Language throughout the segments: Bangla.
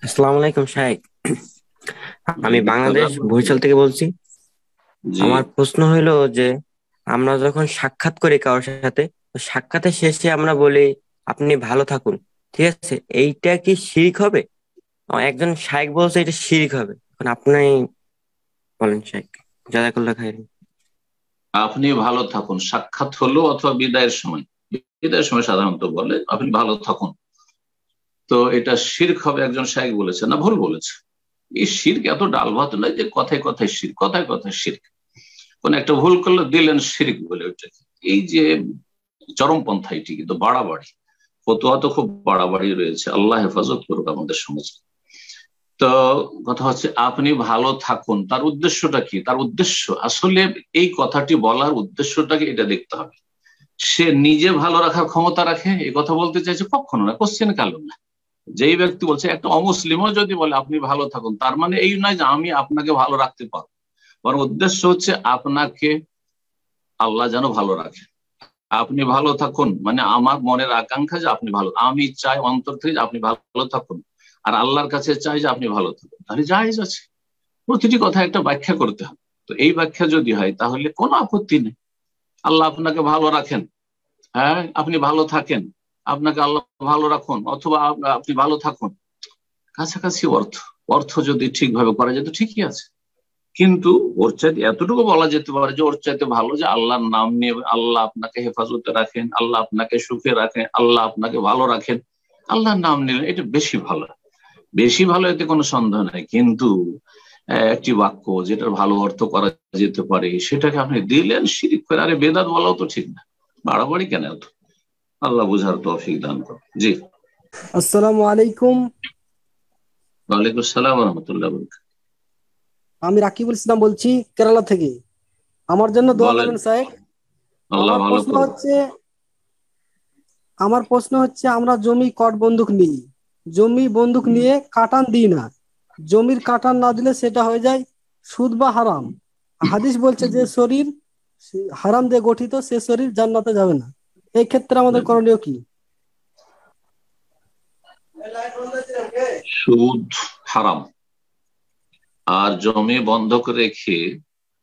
আসসালামু আলাইকুম শাহেক। আমি ওয়ালাইকুম বাংলাদেশ সালাম বরিশাল রাহমাতুল্লাহ। থেকে বলছি। জি। আমার প্রশ্ন হইলো যে আমরা যখন সাক্ষাৎ করি কারোর সাথে, তো সাক্ষাতের শেষে আমরা বলি আপনি ভালো থাকুন, ঠিক আছে? এইটা কি শিরক হবে? একজন শায়েক বলছে এটা শিরক হবে, এখন আপনি বলেন শায়েক। জাযাকাল্লাহ খাইর। আপনি ভালো থাকুন সাক্ষাৎ হলো অথবা বিদায়ের সময়, বিদায়ের সময় সাধারণত বলে আপনি ভালো থাকুন। তো এটা শিরক হবে একজন শায়েখ বলেছে না ভুল বলেছে? এই শিরক এত ডাল ভাত নয় যে কথায় কথায় শিরক, কথায় কথায় শিরক। কোন একটা ভুল করলে দিলেন শিরক বলে ওইটাকে। এই যে চরমপন্থা, এটি কিন্তু বাড়াবাড়ি। ফতোয়া তো খুব বাড়াবাড়ি রয়েছে, আল্লাহ হেফাজত করুক আমাদের সমাজ। তো কথা হচ্ছে আপনি ভালো থাকুন, তার উদ্দেশ্যটা কি? তার উদ্দেশ্য আসলে এই কথাটি বলার উদ্দেশ্যটা কি এটা দেখতে হবে। সে নিজে ভালো রাখার ক্ষমতা রাখে এই কথা বলতে চাইছে? কখনো না, কোশ্চেন কালো না। যেই ব্যক্তি বলছে, একটা অমুসলিমও যদি বলে আপনি ভালো থাকুন, তার মানে এই নয় যে আমি আপনাকে ভালো রাখতে পারবো, বরং উদ্দেশ্য হচ্ছে আপনাকে আল্লাহ যেন ভালো রাখে। আপনি ভালো থাকুন মানে আমার মনের আকাঙ্ক্ষা যে আপনি ভালো, আমি চাই অন্তর থেকে যে আপনি ভালো থাকুন, আর আল্লাহর কাছে চাই যে আপনি ভালো থাকুন, তাহলে জায়েজ আছে। প্রতিটি কথা একটা ব্যাখ্যা করতে হবে। তো এই ব্যাখ্যা যদি হয় তাহলে কোনো আপত্তি নেই। আল্লাহ আপনাকে ভালো রাখেন, হ্যাঁ আপনি ভালো থাকেন, আপনাকে আল্লাহ ভালো রাখুন, অথবা আপনি ভালো থাকুন, কাছাকাছি অর্থ। অর্থ যদি ঠিকভাবে করা যেত ঠিকই আছে। কিন্তু ওর চাইতে এতটুকু বলা যেতে পারে যে ওর চাইতে ভালো যে আল্লাহর নাম নিয়ে আল্লাহ আপনাকে হেফাজতে রাখেন, আল্লাহ আপনাকে সুখে রাখেন, আল্লাহ আপনাকে ভালো রাখেন, আল্লাহর নাম নিলেন, এটা বেশি ভালো। বেশি ভালো, এতে কোনো সন্দেহ নাই। কিন্তু একটি বাক্য যেটার ভালো অর্থ করা যেতে পারে সেটাকে আপনি দিলেন শিরিক করে। আরে বেদাত বলাও তো ঠিক না, বাড়াবাড়ি কেন এত? আল্লাহ বুঝার তৌফিক দান করুন। জি। আসসালামু আলাইকুম। ওয়ালাইকুম আসসালাম রহমতুল্লাহ। আমি রাকিবুল ইসলাম বলছি, কেরালা থেকে। আমার জন্য দোয়া বলেন। করবেন সাহেব। আল্লাহ আমার ভালো প্রশ্ন করুন। হচ্ছে আমার প্রশ্ন হচ্ছে, আমরা জমি কট বন্ধক নিই, জমি বন্ধক হুম। নিয়ে কাটান দিই না। জমির কাটান না দিলে সেটা হয়ে যায় সুদ বা হারাম। হাদিস বলছে যে শরীর হারাম দিয়ে গঠিত, সে শরীর জান্নাতে যাবে না। এই ক্ষেত্রে আমাদের করণীয় কি? সুদ হারাম। আর জমি বন্ধক রেখে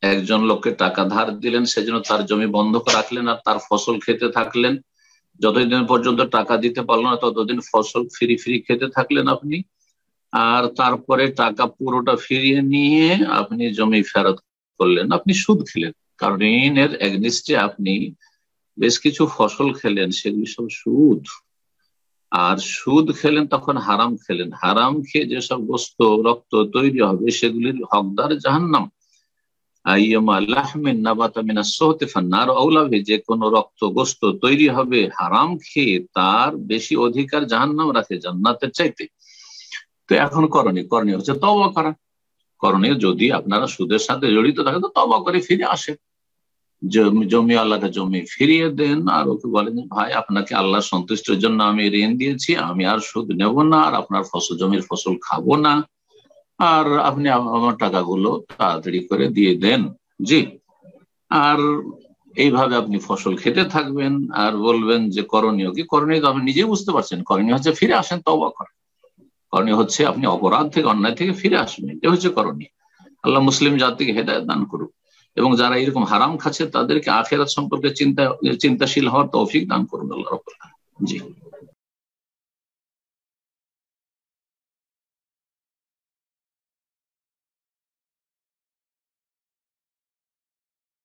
একজন লোককে টাকা ধার দিলেন, সেজন্য তার জমি বন্ধক রাখলেন আর তার ফসল খেতে থাকলেন। যতদিন পর্যন্ত টাকা দিতে পারলো না ততদিন ফসল ফ্রি ফ্রি খেতে থাকলেন আপনি। আর তারপরে টাকা পুরোটা ফিরিয়ে নিয়ে আপনি জমি ফেরত করলেন, আপনি সুদ খেলেন। কারণ ঋণের এগনিস্টে আপনি বেশ কিছু ফসল খেলেন, সেগুলি সব সুদ। আর সুদ খেলেন তখন হারাম খেলেন। হারাম খেয়ে যেসব গোস্ত রক্ত তৈরি হবে সেগুলির হকদার জাহান্নাম। যে কোনো রক্ত গোস্ত তৈরি হবে হারাম খেয়ে, তার বেশি অধিকার জাহান্নাম রাখে জান্নাতের চাইতে। তো এখন করণীয় করণীয় হচ্ছে তওবা করা। করণীয়, যদি আপনারা সুদের সাথে জড়িত থাকেন তো তওবা করে ফিরে আসেন। জমি আল্লাহকে জমি ফিরিয়ে দেন, আর ওকে বলেন ভাই আপনাকে আল্লাহ সন্তুষ্টির জন্য আমি ঋণ দিয়েছি, আমি আর সুদ নেব না, আর আপনার ফসল জমির ফসল খাবো না, আর আপনি আমার টাকাগুলো তাড়াতাড়ি করে দিয়ে দেন। জি। আর এইভাবে আপনি ফসল খেতে থাকবেন। আর বলবেন যে করণীয় কি? করণীয় তো আপনি নিজেই বুঝতে পারছেন। করণীয় হচ্ছে ফিরে আসেন, তওবা করেন। করণীয় হচ্ছে আপনি অপরাধ থেকে অন্যায় থেকে ফিরে আসবেন, এটা হচ্ছে করণীয়। আল্লাহ মুসলিম জাতিকে হেদায়েত দান করুক, এবং যারা এরকম হারাম খাচ্ছে তাদেরকে আখেরাত সম্পর্কে চিন্তাশীল হওয়ার তৌফিক দান করুন আল্লাহ রাব্বুল আলামিন। জি।